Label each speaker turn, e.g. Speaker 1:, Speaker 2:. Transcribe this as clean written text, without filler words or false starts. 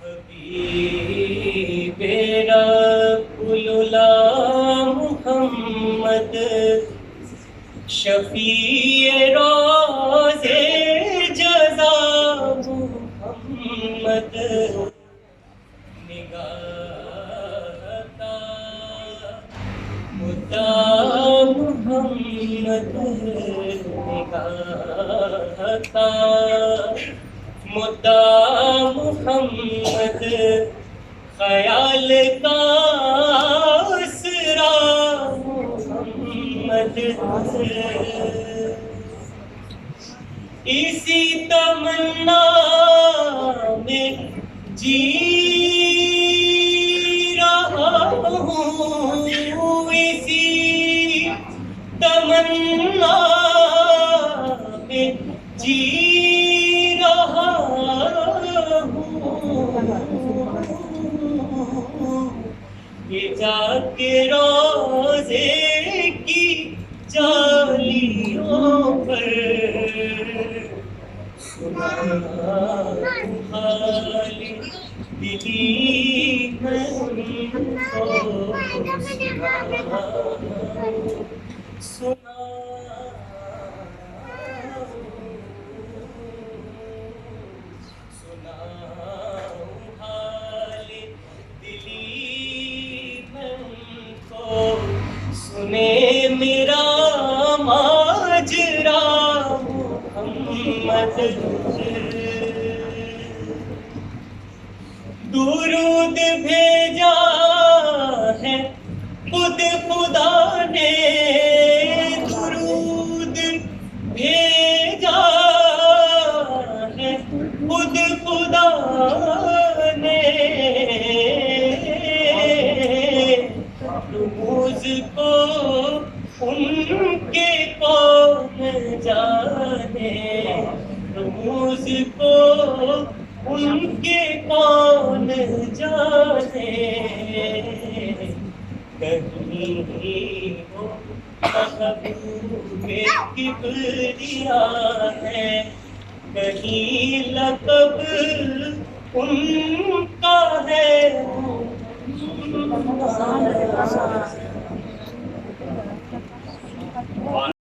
Speaker 1: حبیب رب العلا محمد شفیع روز جزا محمد نگاہ کا مدعا محمد نگاہ کا مدعا محمد خیال کا اسرا محمد اسی تمنا میں جی رہا ہوں، اسی تمنا میں جی رہا ہوں، یہ جا کے روزے کی جالیوں پر سنا حال دلی میں سنا حال دلی میں کو سنے میرا ماجرا محمد درود بھیجا ہے خود خدا نے، درود بھیجا ہے خود خدا نے، رموز کو ان کے کون جانے، رموز کو ان کے کون جانے، کہیں وہ محبوب کبریا ہے، کہیں لقب ان کا ہے